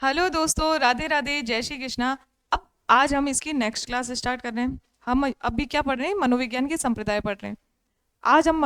Hello दोस्तों, राधे राधे, जय श्री कृष्णा। अब आज हम इसकी नेक्स्ट क्लास स्टार्ट कर रहे हैं। हम अभी क्या पढ़ रहे हैं? मनोविज्ञान के संप्रदाय पढ़ रहे हैं। आज हम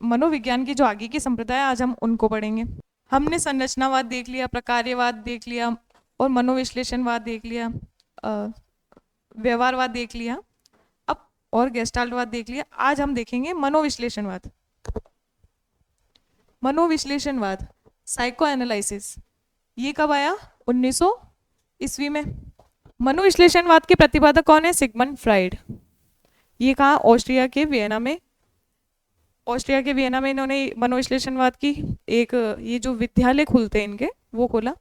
मनोविज्ञान की जो आगे की संप्रदाय है, आज हम उनको पढ़ेंगे। हमने संरचनावाद देख लिया, प्रकार्यवाद देख लिया और मनोविश्लेषणवाद देख लिया, अ, व्यवहारवाद देख लिया। अब और गेस्टाल्टवाद देख लिया। आज हम देखेंगे मनोविश्लेषणवाद। मनोविश्लेषणवाद, साइको एनालिसिस, ये कब आया? 1900 ईस्वी में। मनोविश्लेषणवाद के प्रतिपादक कौन है? Sigmund Freud. ये कहा? ऑस्ट्रिया के वियना में इन्होंने मनोविश्लेषणवाद की एक, ये जो विद्यालय खुलते हैं इनके, वो खोला।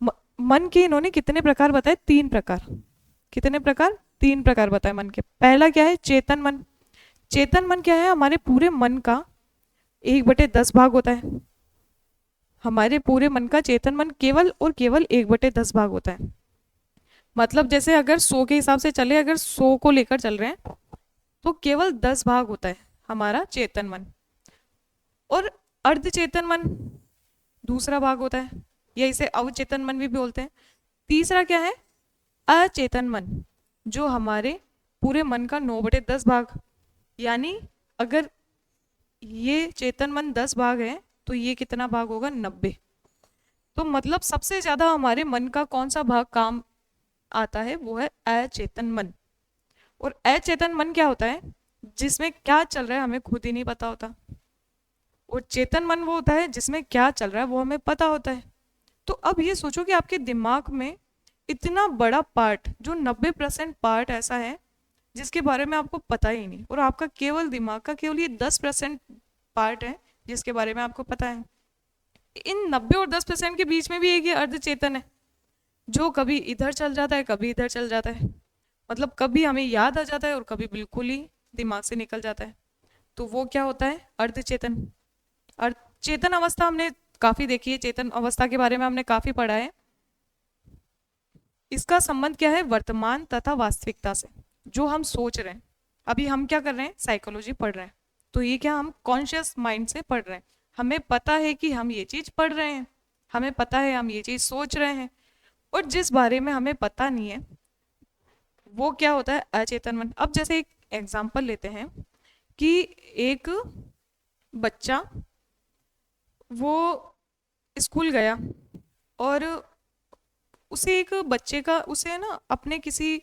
म, मन के इन्होंने कितने प्रकार बताए? 3 प्रकार। कितने प्रकार? 3 प्रकार बताए मन के। पहला क्या है? चेतन मन। चेतन मन क्या है? हमारे पूरे मन का 1/10 भाग होता है। हमारे पूरे मन का चेतन मन केवल और केवल 1/10 भाग होता है। मतलब जैसे अगर 100 के हिसाब से चले, अगर 100 को लेकर चल रहे हैं तो केवल 10 भाग होता है हमारा चेतन मन। और अर्धचेतन मन दूसरा भाग होता है, या इसे अवचेतन मन भी बोलते हैं। तीसरा क्या है? अचेतन मन, जो हमारे पूरे मन का 9/10 भाग। यानी अगर ये चेतन मन 10 भाग है तो ये कितना भाग होगा? 90। तो मतलब सबसे ज्यादा हमारे मन का कौन सा भाग काम आता है? वो है अचेतन मन। और अचेतन मन क्या होता है? जिसमें क्या चल रहा है हमें खुद ही नहीं पता होता। और चेतन मन वो होता है जिसमें क्या चल रहा है वो हमें पता होता है। तो अब ये सोचो कि आपके दिमाग में इतना बड़ा पार्ट, जो 90% पार्ट ऐसा है जिसके बारे में आपको पता ही नहीं, और आपका केवल दिमाग का केवल ये 10% पार्ट है जिसके बारे में आपको पता है। इन 90 और 10% के बीच में भी एक ये अर्धचेतन है, जो कभी इधर चल जाता है, कभी इधर चल जाता है। मतलब कभी हमें याद आ जाता है और कभी बिल्कुल ही दिमाग से निकल जाता है। तो वो क्या होता है? अर्धचेतन। अर्ध चेतन अवस्था हमने काफी देखी है, चेतन अवस्था के बारे में हमने काफी पढ़ा है। इसका संबंध क्या है? वर्तमान तथा वास्तविकता से। जो हम सोच रहे हैं, अभी हम क्या कर रहे हैं? साइकोलॉजी पढ़ रहे हैं। तो ये क्या, हम कॉन्शियस माइंड से पढ़ रहे हैं। हमें पता है कि हम ये चीज पढ़ रहे हैं, हमें पता है हम ये चीज सोच रहे हैं। और जिस बारे में हमें पता नहीं है वो क्या होता है? अचेतन मन। अब जैसे एक एग्जांपल लेते हैं कि एक बच्चा, वो स्कूल गया और उसे एक बच्चे का, उसे ना अपने किसी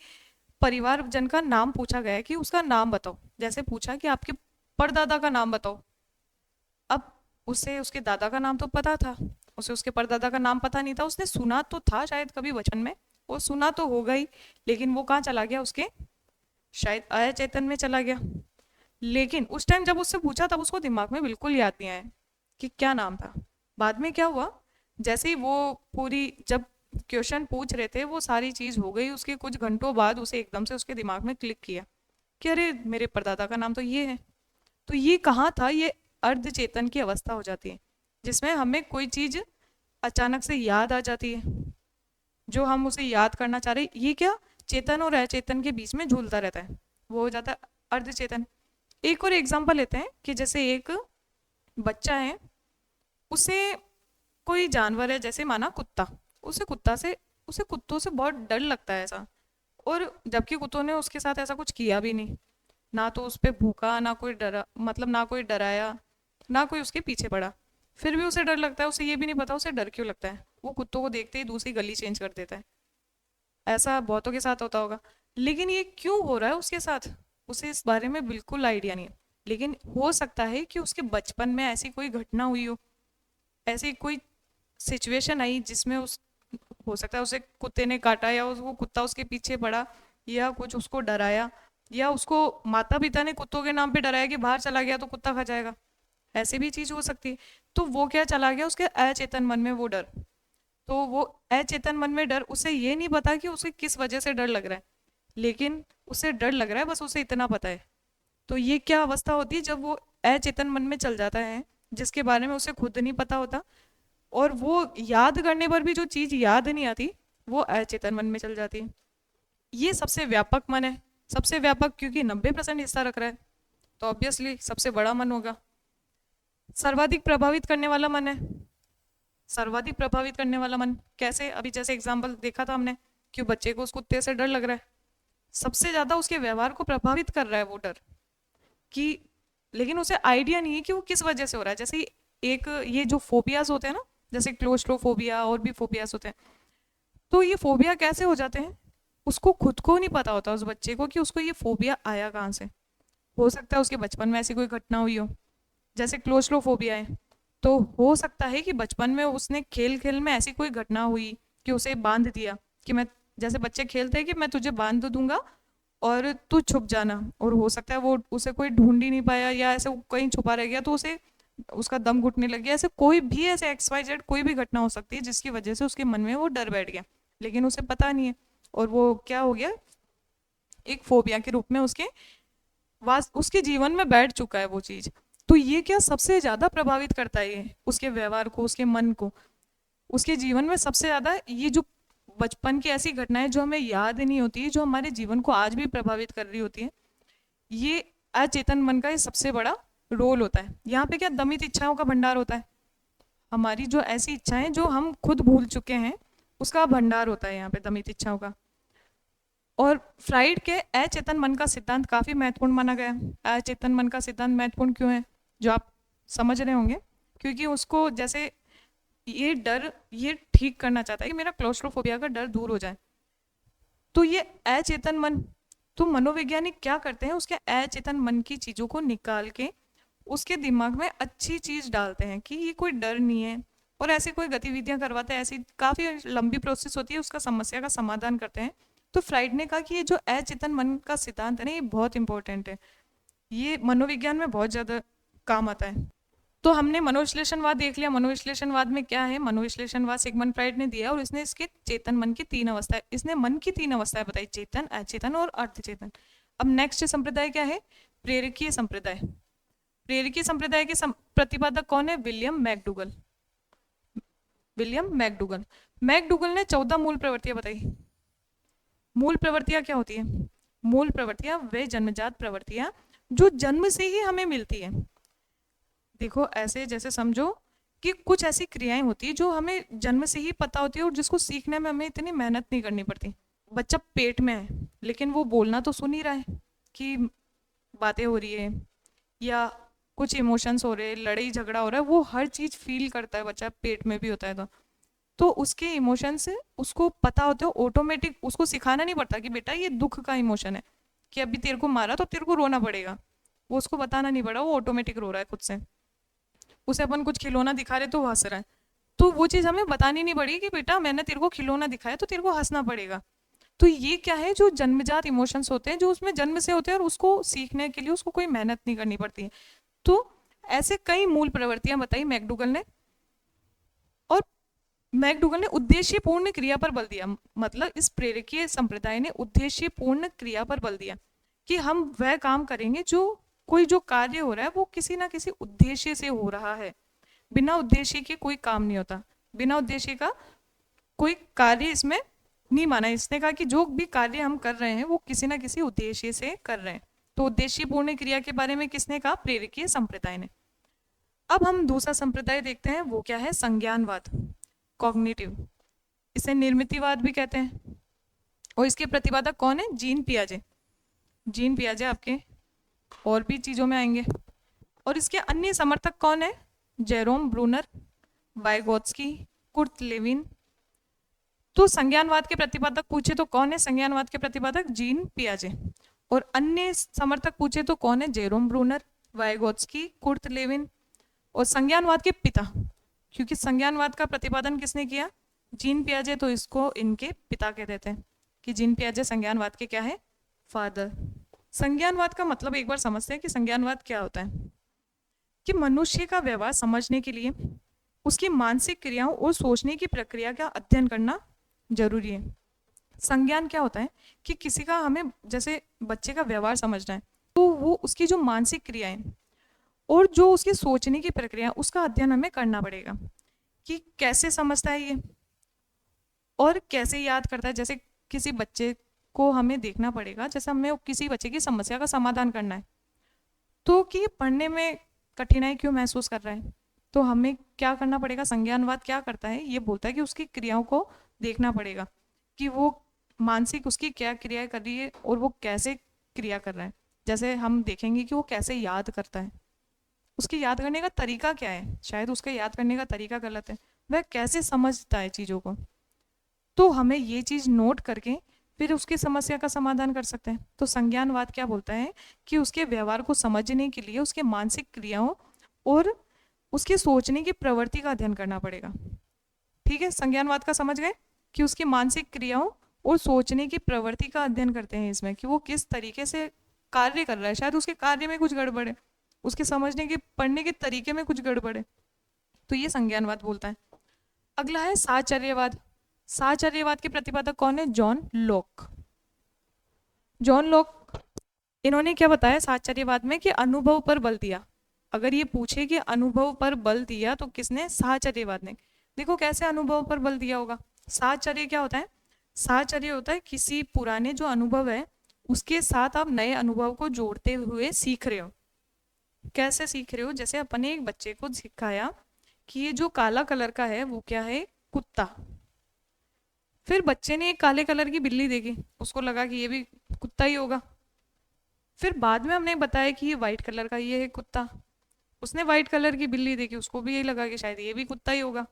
परिवारजन का नाम पूछा गया कि उसका नाम बताओ। जैसे पूछा कि आपके परदादा का नाम बताओ। अब उसे उसके दादा का नाम तो पता था, उसे उसके परदादा का नाम पता नहीं था। उसने सुना तो था शायद कभी बचपन में, वो सुना तो होगा ही, लेकिन वो कहाँ चला गया? उसके शायद अचेतन में चला गया। लेकिन उस टाइम जब उससे पूछा तब उसको दिमाग में बिल्कुल याद नहीं आया कि क्या नाम था। बाद में क्या हुआ? जैसे ही वो पूरी, जब क्वेश्चन पूछ रहे थे, वो सारी चीज हो गई, उसके कुछ घंटों बाद उसे एकदम से उसके दिमाग में क्लिक किया कि अरे मेरे परदादा का नाम तो ये है। तो ये कहाँ था? ये अर्धचेतन की अवस्था हो जाती है, जिसमें हमें कोई चीज अचानक से याद आ जाती है, जो हम उसे याद करना चाह रहे हैं। ये क्या, चेतन और अचेतन के बीच में झूलता रहता है, वो हो जाता है अर्धचेतन। एक और एग्जांपल लेते हैं कि जैसे एक बच्चा है, उसे कोई जानवर है, जैसे माना कुत्ता, उसे कुत्तों से बहुत डर लगता है ऐसा। और जबकि कुत्तों ने उसके साथ ऐसा कुछ किया भी नहीं, ना तो उस पे भूखा, ना कोई डरा, मतलब ना कोई डराया, ना कोई उसके पीछे पड़ा। फिर भी उसे डर लगता है। उसे ये भी नहीं पता उसे डर क्यों लगता है। वो कुत्तों को देखते ही दूसरी गली चेंज कर देता है। ऐसा बहुतों के साथ होता होगा। लेकिन ये क्यों हो रहा है उसके साथ, उसे इस बारे में बिल्कुल आइडिया नहीं है। लेकिन हो सकता है कि उसके बचपन में ऐसी कोई घटना हुई हो, ऐसी कोई सिचुएशन आई जिसमें उस, हो सकता है उसे कुत्ते ने काटा, या वो कुत्ता उसके पीछे पड़ा, या कुछ उसको डराया, या उसको माता पिता ने कुत्तों के नाम पे डराया कि बाहर चला गया तो कुत्ता खा जाएगा। ऐसी भी चीज हो सकती है। तो वो क्या चला गया उसके अचेतन मन में, वो डर। तो वो अचेतन मन में डर, उसे ये नहीं पता कि उसे किस वजह से डर लग रहा है, लेकिन उसे डर लग रहा है, बस उसे इतना पता है। तो ये क्या अवस्था होती है? जब वो अचेतन मन में चल जाता है, जिसके बारे में उसे खुद नहीं पता होता, और वो याद करने पर भी जो चीज याद नहीं आती, वो अचेतन मन में चल जाती है। ये सबसे व्यापक मन है। सबसे व्यापक क्योंकि 90% हिस्सा रख रहा है, तो ऑब्वियसली सबसे बड़ा मन होगा। सर्वाधिक प्रभावित करने वाला मन है। सर्वाधिक प्रभावित करने वाला मन कैसे? अभी जैसे एग्जाम्पल देखा था हमने कि बच्चे को उस कुत्ते से डर लग रहा है, सबसे ज्यादा उसके व्यवहार को प्रभावित कर रहा है वो डर, कि लेकिन उसे आइडिया नहीं है कि वो किस वजह से हो रहा है। जैसे एक ये जो फोबियाज होते हैं ना, जैसे क्लोस्ट्रोफोबिया और भी फोबियाज होते हैं, तो ये फोबिया कैसे हो जाते हैं, उसको खुद को नहीं पता होता उस बच्चे को कि उसको ये फोबिया आया कहाँ से। हो सकता है उसके बचपन में ऐसी कोई घटना हुई हो, जैसे क्लोस्ट्रोफोबिया है, तो हो सकता है कि बचपन में उसने खेल खेल में ऐसी कोई घटना हुई कि उसे बांध दिया, कि मैं, जैसे बच्चे खेलते हैं कि मैं तुझे बांध दूंगा और तू छुप जाना, और हो सकता है वो उसे कोई ढूंढ ही नहीं पाया या ऐसे वो कहीं छुपा रह गया तो उसे उसका दम घुटने लग गया। ऐसे कोई भी ऐसे XYZ कोई भी घटना हो सकती है जिसकी वजह से उसके मन में वो डर बैठ गया, लेकिन उसे पता नहीं है, और वो क्या हो गया, एक फोबिया के रूप में उसके जीवन में बैठ चुका है वो चीज। तो ये क्या सबसे ज्यादा प्रभावित करता है, ये उसके व्यवहार को, उसके मन को, उसके जीवन में सबसे ज्यादा ये जो बचपन की ऐसी घटनाएं जो हमें याद नहीं होती, जो हमारे जीवन को आज भी प्रभावित कर रही होती है, ये अचेतन मन का ये सबसे बड़ा रोल होता है। यहाँ पे क्या दमित इच्छाओं का भंडार होता है, हमारी जो ऐसी इच्छाएं जो हम खुद भूल चुके हैं उसका भंडार होता है यहाँ पे दमित इच्छाओं का। और फ्राइड के अचेतन मन का सिद्धांत काफी महत्वपूर्ण माना गया है। अचेतन मन का सिद्धांत महत्वपूर्ण क्यों है, जो आप समझ रहे होंगे, क्योंकि उसको जैसे ये डर ये ठीक करना चाहता है कि मेरा क्लोस्ट्रोफोबिया का डर दूर हो जाए। तो ये अचेतन मन, तो मनोवैज्ञानिक क्या करते हैं, उसके अचेतन मन की चीजों को निकाल के उसके दिमाग में अच्छी चीज डालते हैं कि ये कोई डर नहीं है, और ऐसी कोई गतिविधियां करवाते हैं, ऐसी काफी लंबी प्रोसेस होती है, उसका समस्या का समाधान करते हैं। तो फ्राइड ने कहा कि ये जो अचेतन मन का सिद्धांत है ना, ये बहुत इंपॉर्टेंट है, ये मनोविज्ञान में बहुत ज्यादा काम आता है। तो हमने मनोविश्लेषणवाद देख लिया। मनोविश्लेषणवाद में क्या है, मनोविश्लेषणवाद सिगमंड फ्राइड ने दिया और इसने इसके चेतन मन की 3 अवस्थाएं, इसने मन की 3 अवस्थाएं बताई, चेतन, अचेतन और अर्धचेतन। अब नेक्स्ट संप्रदाय क्या है, प्रेरकीय संप्रदाय। प्रेरकीय संप्रदाय के प्रतिपादक कौन है, William McDougall. William McDougall McDougall ने 14 मूल प्रवृत्तियां बताई। मूल प्रवृत्तियां क्या होती है, मूल प्रवृत्तियां वे जन्मजात प्रवृत्तियां जो जन्म से ही हमें मिलती है। देखो ऐसे जैसे समझो कि कुछ ऐसी क्रियाएं होती है जो हमें जन्म से ही पता होती है और जिसको सीखने में हमें इतनी मेहनत नहीं करनी पड़ती। बच्चा पेट में है लेकिन वो बोलना तो सुन ही रहा है कि बातें हो रही है या कुछ इमोशंस हो रहे हैं, लड़ाई झगड़ा हो रहा है, वो हर चीज फील करता है, बच्चा पेट में भी होता है तो उसके इमोशन से उसको पता होते हो ऑटोमेटिक, उसको सिखाना नहीं पड़ता कि बेटा ये दुख का इमोशन है, कि अभी तेरे को मारा तो तेरे को रोना पड़ेगा, वो उसको बताना नहीं पड़ा, वो ऑटोमेटिक रो रहा है खुद से। उसे अपन कुछ खिलौना दिखा रहे तो वो हंस रहा है, तो वो चीज़ हमें बतानी नहीं पड़ी कि बेटा मैंने तेरे को खिलौना दिखाया तो तेरे को हंसना पड़ेगा। तो ये क्या है, जो जन्मजात इमोशंस होते हैं जो उसमें जन्म से होते हैं और उसको सीखने के लिए उसको कोई मेहनत नहीं करनी पड़ती है। तो ऐसे कई मूल प्रवृत्तियां बताई मैकडूगल ने, और मैकडूगल ने उद्देश्यपूर्ण क्रिया पर बल दिया, मतलब इस प्रेरकीय संप्रदाय ने उद्देश्यपूर्ण क्रिया पर बल दिया कि हम वह काम करेंगे जो कोई जो कार्य हो रहा है वो किसी ना किसी उद्देश्य से हो रहा है, बिना उद्देश्य के कोई काम नहीं होता, बिना उद्देश्य का कोई कार्य इसमें नहीं माना। इसने कहा कि जो भी कार्य हम कर रहे हैं वो किसी ना किसी उद्देश्य से कर रहे हैं। तो उद्देश्यपूर्ण क्रिया के बारे में किसने कहा, प्रेरकीय संप्रदाय ने। अब हम दूसरा संप्रदाय देखते हैं, वो क्या है, संज्ञानवाद, कॉग्निटिव, इसे निर्मितिवाद भी कहते हैं। और इसके प्रतिपादक कौन है, जीन पियाजे। जीन पियाजे आपके और भी चीजों में आएंगे। और इसके अन्य समर्थक कौन है, Jerome Bruner, Vygotsky, Kurt Lewin. तो संज्ञानवाद के प्रतिपादक पूछे तो कौन है, संज्ञानवाद के प्रतिपादक जीन पियाजे। और अन्य समर्थक पूछे तो कौन है, Jerome Bruner, Vygotsky, Kurt Lewin. और संज्ञानवाद के पिता, क्योंकि संज्ञानवाद का प्रतिपादन किसने किया, जीन पियाजे, तो इसको इनके पिता कह देते हैं कि जीन पियाजे संज्ञानवाद के क्या है, फादर। संज्ञानवाद का मतलब एक बार समझते हैं कि संज्ञानवाद क्या होता है, कि मनुष्य का व्यवहार समझने के लिए उसकी मानसिक क्रियाओं और सोचने की प्रक्रिया का अध्ययन करना जरूरी है। संज्ञान क्या होता है कि किसी का, हमें जैसे बच्चे का व्यवहार समझना है तो वो उसकी जो मानसिक क्रियाएं और जो उसकी सोचने की प्रक्रिया, उसका अध्ययन हमें करना पड़ेगा कि कैसे समझता है ये और कैसे याद करता है। जैसे किसी बच्चे को हमें देखना पड़ेगा, जैसे हमें किसी बच्चे की समस्या का समाधान करना है तो कि पढ़ने में कठिनाई क्यों महसूस कर रहा है, तो हमें क्या करना पड़ेगा, संज्ञानवाद क्या करता है, ये बोलता है कि उसकी क्रियाओं को देखना पड़ेगा कि वो मानसिक उसकी क्या क्रिया कर रही है और वो कैसे क्रिया कर रहा है। जैसे हम देखेंगे कि वो कैसे याद करता है, उसकी याद करने का तरीका क्या है, शायद उसका याद करने का तरीका गलत है, वह कैसे समझता है चीज़ों को। तो हमें ये चीज़ नोट करके फिर उसकी समस्या का समाधान कर सकते हैं। तो संज्ञानवाद क्या बोलता है कि उसके व्यवहार को समझने के लिए उसके मानसिक क्रियाओं और उसके सोचने की प्रवृत्ति का अध्ययन करना पड़ेगा। ठीक है, संज्ञानवाद का समझ गए कि उसकी मानसिक क्रियाओं और सोचने की प्रवृत्ति का अध्ययन करते हैं इसमें, कि वो किस तरीके से कार्य कर रहा है, शायद उसके कार्य में कुछ गड़बड़ है, उसके समझने के पढ़ने के तरीके में कुछ गड़बड़ है। तो ये संज्ञानवाद बोलता है। अगला है साहचर्यवाद। साहचर्यवाद के प्रतिपादक कौन है, जॉन लॉक। जॉन लॉक, इन्होंने क्या बताया साहचर्यवाद में कि अनुभव पर बल दिया। अगर ये पूछे कि अनुभव पर बल दिया तो किसने, साहचर्यवाद ने। देखो कैसे अनुभव पर बल दिया होगा। साहचर्य क्या होता है, साहचर्य होता है किसी पुराने जो अनुभव है उसके साथ आप नए अनुभव को जोड़ते हुए सीख रहे हो। कैसे सीख रहे हो, जैसे अपने एक बच्चे को सिखाया कि ये जो काला कलर का है वो क्या है, कुत्ता। फिर बच्चे ने एक काले कलर की बिल्ली देखी, उसको लगा कि ये भी कुत्ता ही होगा। फिर बाद में हमने बताया कि ये वाइट कलर का ये है कुत्ता, उसने वाइट कलर की बिल्ली देखी, उसको भी यही लगा कि शायद ये भी कुत्ता ही होगा।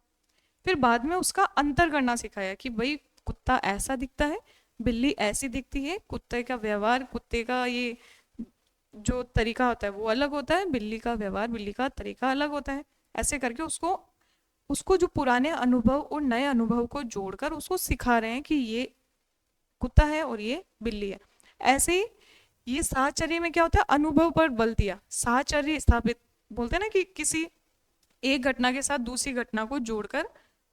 फिर बाद में उसका अंतर करना सिखाया कि भाई कुत्ता ऐसा दिखता है, बिल्ली ऐसी दिखती है, कुत्ते का व्यवहार, कुत्ते का ये जो तरीका होता है वो अलग होता है, बिल्ली का व्यवहार, बिल्ली का तरीका अलग होता है। ऐसे करके उसको उसको जो पुराने अनुभव और नए अनुभव को जोड़कर उसको सिखा रहे हैं कि ये कुत्ता है और ये बिल्ली है। ऐसे ही ये साहचर्य में क्या होता है, अनुभव पर बल दिया, साहचर्य स्थापित। बोलते हैं ना कि किसी एक घटना के साथ दूसरी घटना को जोड़कर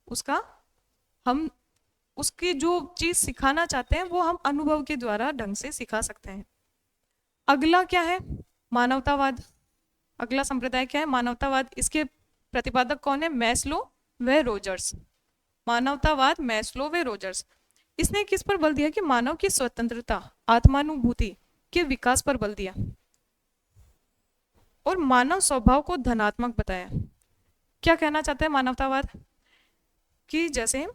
उसका हम उसकी जो चीज सिखाना चाहते हैं वो हम अनुभव के द्वारा ढंग से सिखा सकते हैं। अगला क्या है, मानवतावाद। अगला संप्रदाय क्या है, मानवतावाद। इसके प्रतिपादक कौन है, मैस्लो व रोजर्स। मानवतावाद, मैस्लो व रोजर्स। इसने किस पर बल दिया कि मानव की स्वतंत्रता, आत्मानुभूति के विकास पर बल दिया और मानव स्वभाव को धनात्मक बताया। क्या कहना चाहते हैं मानवतावाद, कि जैसे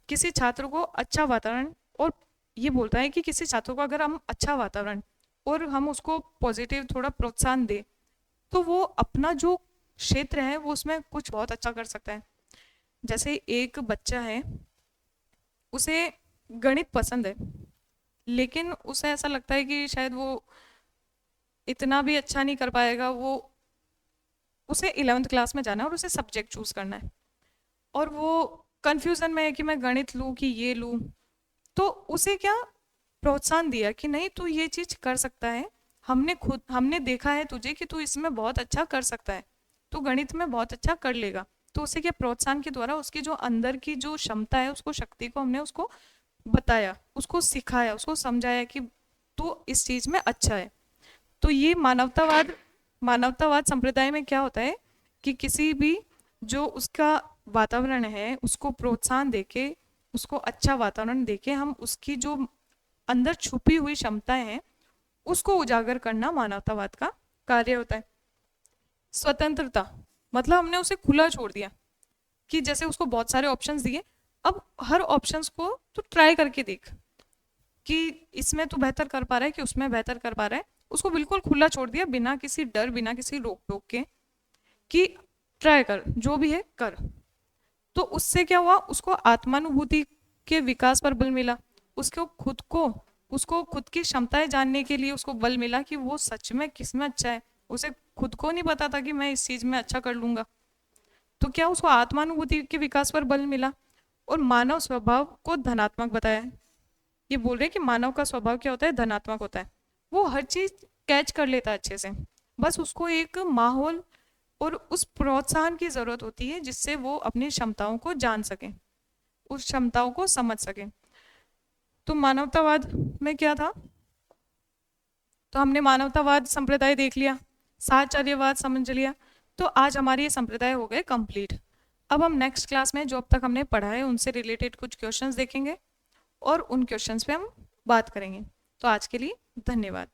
किसी छात्र को अच्छा वातावरण, और ये बोलता है कि किसी छात्र को अगर हम अच्छा वातावरण और हम उसको पॉजिटिव थोड़ा प्रोत्साहन दे तो वो अपना जो क्षेत्र है वो उसमें कुछ बहुत अच्छा कर सकता है। जैसे एक बच्चा है, उसे गणित पसंद है लेकिन उसे ऐसा लगता है कि शायद वो इतना भी अच्छा नहीं कर पाएगा, वो उसे 11th क्लास में जाना है और उसे सब्जेक्ट चूज करना है और वो कंफ्यूजन में है कि मैं गणित लूँ कि ये लूँ। तो उसे क्या प्रोत्साहन दिया कि नहीं तू ये चीज कर सकता है, हमने देखा है तुझे कि तू इसमें बहुत अच्छा कर सकता है, तू गणित में बहुत अच्छा कर लेगा। तो उसे क्या प्रोत्साहन के द्वारा उसकी जो अंदर की जो क्षमता है, उसको शक्ति को हमने उसको बताया, उसको सिखाया, उसको समझाया कि तू इस चीज में अच्छा है। तो ये मानवतावाद संप्रदाय में क्या होता है कि किसी भी जो उसका वातावरण है उसको प्रोत्साहन देके, उसको अच्छा वातावरण देके हम उसकी जो अंदर छुपी हुई क्षमताएं हैं उसको उजागर करना मानवतावाद का कार्य होता है। स्वतंत्रता मतलब हमने उसे खुला छोड़ दिया कि जैसे उसको बहुत सारे ऑप्शंस दिए, अब हर ऑप्शंस को तू ट्राई करके देख कि इसमें तू बेहतर कर पा रहा है कि उसमें बेहतर कर पा रहा है। उसको बिल्कुल खुला छोड़ दिया बिना किसी डर, बिना किसी रोक टोक के कि ट्राई कर, जो भी है कर। तो उससे क्या हुआ, उसको आत्मानुभूति के विकास पर बल मिला, उसको खुद की क्षमताएं जानने के लिए उसको बल मिला कि वो सच में किस में अच्छा है। उसे खुद को नहीं पता था कि मैं इस चीज में अच्छा कर लूंगा, तो क्या उसको आत्मानुभूति के विकास पर बल मिला और मानव स्वभाव को धनात्मक बताया। ये बोल रहे कि मानव का स्वभाव क्या होता है, धनात्मक होता है। वो हर चीज कैच कर लेता है अच्छे से, बस उसको एक माहौल और उस प्रोत्साहन की जरूरत होती है जिससे वो अपनी क्षमताओं को जान सके, उस क्षमताओं को समझ सके। तो मानवतावाद में क्या था, तो हमने मानवतावाद संप्रदाय देख लिया, साहचर्यवाद समझ लिया। तो आज हमारे ये संप्रदाय हो गए कंप्लीट। अब हम नेक्स्ट क्लास में जो अब तक हमने पढ़ा है उनसे रिलेटेड कुछ क्वेश्चंस देखेंगे और उन क्वेश्चंस पे हम बात करेंगे। तो आज के लिए धन्यवाद।